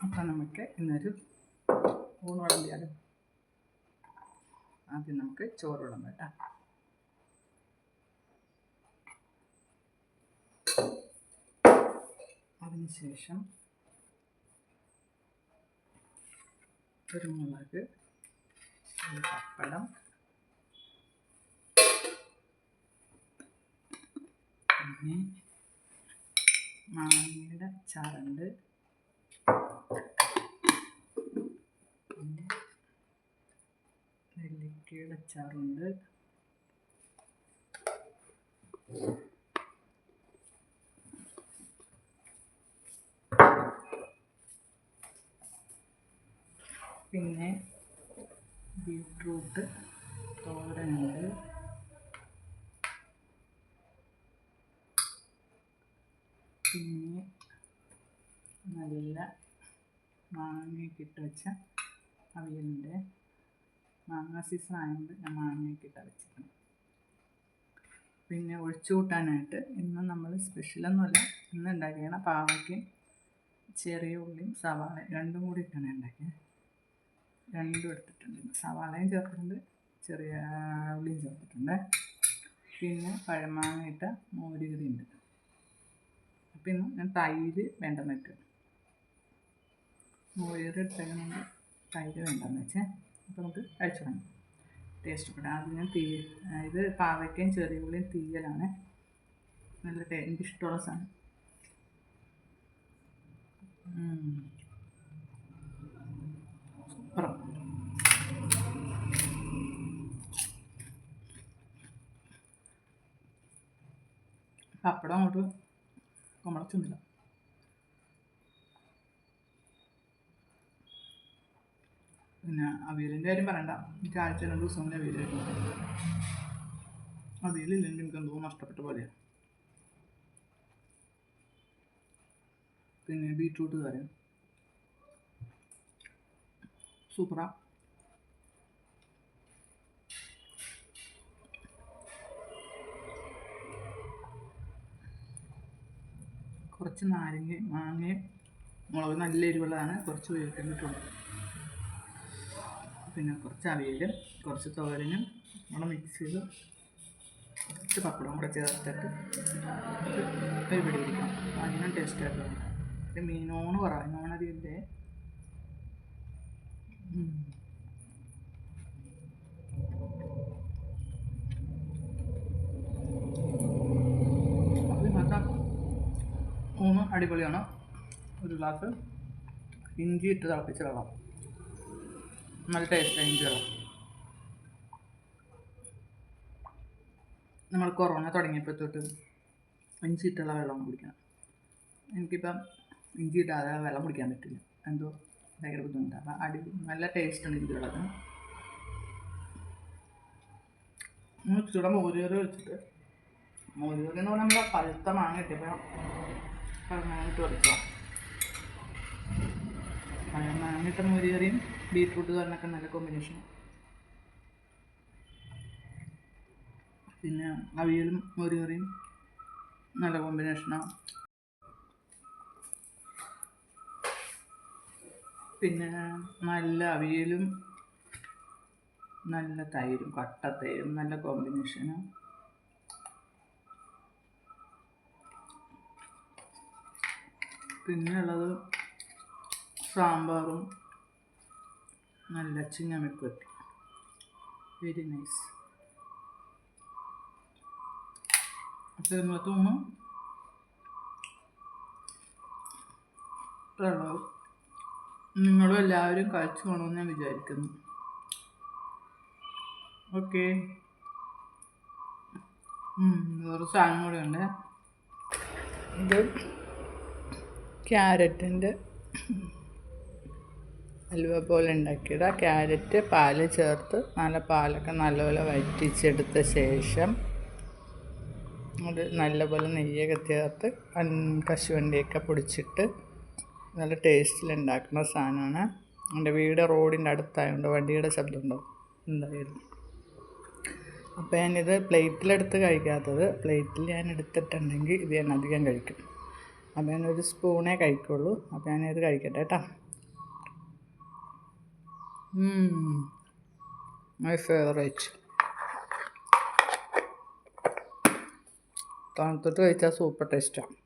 അപ്പം നമുക്ക് ഇന്നൊരു ഊണ് വിളമ്പിയാലോ. ആദ്യം നമുക്ക് ചോറ് വിളമ്പ് കേട്ടോ. അതിനുശേഷം ഒരു മുളക്, ഒരു പപ്പടം, പിന്നെ മാങ്ങയുടെ അച്ചാറുണ്ട്, പിന്നെ നെല്ലിക്കയുടെ അച്ചാറുണ്ട്, പിന്നെ ബീട്രൂട്ട് തോരനുണ്ട്, പിന്നെ നല്ല മാങ്ങയൊക്കെ ഇട്ട് വെച്ച അവിയലിൻ്റെ മാങ്ങ സീസൺ ആയതുകൊണ്ട് ഞാൻ മാങ്ങയൊക്കെ ഇട്ട് വെച്ചിട്ടുണ്ട്. പിന്നെ ഒഴിച്ചു കൂട്ടാനായിട്ട് ഇന്ന് നമ്മൾ സ്പെഷ്യലൊന്നുമല്ല, ഇന്ന് ഉണ്ടാക്കിയാണ് പാവയ്ക്കും ചെറിയ ഉള്ളിയും സവാള രണ്ടും കൂടി ഇട്ടാണ് ഉണ്ടാക്കിയത്. രണ്ടും എടുത്തിട്ടുണ്ട്, സവാളയും ചേർത്തിട്ടുണ്ട്, ചെറിയ ഉള്ളിയും ചേർത്തിട്ടുണ്ട്, പിന്നെ പഴമാങ്ങ ഇട്ട മോരുകറി ഉണ്ട്. അപ്പം ഇന്ന് ഞാൻ തൈര് വേണ്ടെന്ന് വെക്കും, മോരുകറി എടുത്തേക്കുന്നുണ്ട്, തൈര് വേണ്ടെന്ന് വെച്ചേ. അപ്പോൾ നമുക്ക് കഴിച്ചു തുടങ്ങാം. ടേസ്റ്റ് കൂടാം. ആദ്യം ഞാൻ ഇത് പാവയ്ക്കയും ചെറിയ ഉള്ളിയും തീയലാണ്. നല്ല എനിക്കിഷ്ടമുള്ള സാധനം. സൂപ്പർ. പപ്പടം അങ്ങോട്ട് കുമ്പളച്ചൊന്നുമില്ല. പിന്നെ അവിയലിൻ്റെ കാര്യം പറയണ്ട, എനിക്ക് ആഴ്ച 2 ദിവസം മുന്നേ അവിയലായിരുന്നു. അവിയലില്ലെങ്കിൽ എനിക്ക് എന്തോ നഷ്ടപ്പെട്ട പോലെയാണ്. പിന്നെ ബീട്രൂട്ട് കറി സൂപ്പറാ. കുറച്ച് നാരങ്ങയും മാങ്ങയും മുളക് നല്ല എരിവുള്ളതാണ്, കുറച്ച് ഉപയോഗിക്കേണ്ടിട്ടുണ്ട്. പിന്നെ കുറച്ച് അവിയലും കുറച്ച് തോരനും നമ്മൾ മിക്സ് ചെയ്ത് കുറച്ച് പപ്പടവും കൂടെ ചേർത്തിട്ട് ഇവിടെ ഇരിക്കണം. അതിനും ടേസ്റ്റായിട്ട്. പിന്നെ മീനോണ് കുറവാണ്, നോണതിൻ്റെ ഊണ് അടിപൊളിയാണ്. ഒരു ഗ്ലാസ് ഇഞ്ചി ഇട്ട് തിളപ്പിച്ച വെള്ളം, നല്ല ടേസ്റ്റാണ് ഇഞ്ചി വെള്ളം. നമ്മൾ കൊറോണ തുടങ്ങിയപ്പോൾ തൊട്ട് ഇഞ്ചി ഇട്ടുള്ള വെള്ളം കുടിക്കണം. എനിക്കിപ്പം ഇഞ്ചി ഇട്ടാതെ വെള്ളം കുടിക്കാൻ പറ്റില്ല, എന്തോ ഭയങ്കര ബുദ്ധിമുട്ടാണ്. അപ്പം നല്ല ടേസ്റ്റാണ് ഇഞ്ചി വെള്ളത്തിന്. ഇച്ചിരി മോരുകറി വെച്ചിട്ട്, മോരുകറി എന്ന് പറഞ്ഞാൽ നമ്മൾ പഴുത്ത മാങ്ങ കിട്ടിയപ്പോൾ മാങ്ങിട്ട് വെച്ചോ. മാങ്ങിട്ട മോരുകറിയും ബീട്രൂട്ട് കറിനൊക്കെ നല്ല കോമ്പിനേഷൻ. പിന്നെ അവിയലും മോരുകറിയും നല്ല കോമ്പിനേഷനാണ്. പിന്നെ നല്ല അവിയലും നല്ല തൈരും, കട്ടത്തൈരും നല്ല കോമ്പിനേഷനാണ്. പിന്നെ ഉള്ളത് സാമ്പാറും നല്ല ചിങ്ങമെക്കുവരട്ടി, വെരി നൈസ്. അപ്പോൾ ഇന്നത്തെ ഊണ് നിങ്ങളും എല്ലാവരും കഴിച്ചു പോകണമെന്ന് ഞാൻ വിചാരിക്കുന്നു. ഓക്കെ. വേറെ സാധനം കൂടെ ഉണ്ട്. ഇത് ക്യാരറ്റിൻ്റെ ഹൽവ പോലെ ഉണ്ടാക്കിയത്. ക്യാരറ്റ് പാല് ചേർത്ത് പാലൊക്കെ നല്ലപോലെ വറ്റിച്ചെടുത്ത ശേഷം അത് നല്ലപോലെ നെയ്യൊക്കെ ചേർത്ത് കശുവണ്ടിയൊക്കെ പൊടിച്ചിട്ട് നല്ല ടേസ്റ്റിലുണ്ടാക്കുന്ന സാധനമാണ്. എൻ്റെ വീട് റോഡിൻ്റെ അടുത്തായതുകൊണ്ട് വണ്ടിയുടെ ശബ്ദം ഉണ്ടാവും എന്തായാലും. അപ്പോൾ ഞാനിത് പ്ലേറ്റിലെടുത്ത് കഴിക്കാത്തത്, പ്ലേറ്റിൽ ഞാൻ എടുത്തിട്ടുണ്ടെങ്കിൽ ഇത് ഞാൻ അധികം കഴിക്കും. അപ്പോൾ ഞാനൊരു സ്പൂണേ കഴിക്കുള്ളൂ. അപ്പോൾ ഞാനിത് കഴിക്കട്ടെ കേട്ടോ. My favourite. തണുത്തിട്ട് കഴിച്ചാൽ സൂപ്പർ ടേസ്റ്റാണ്.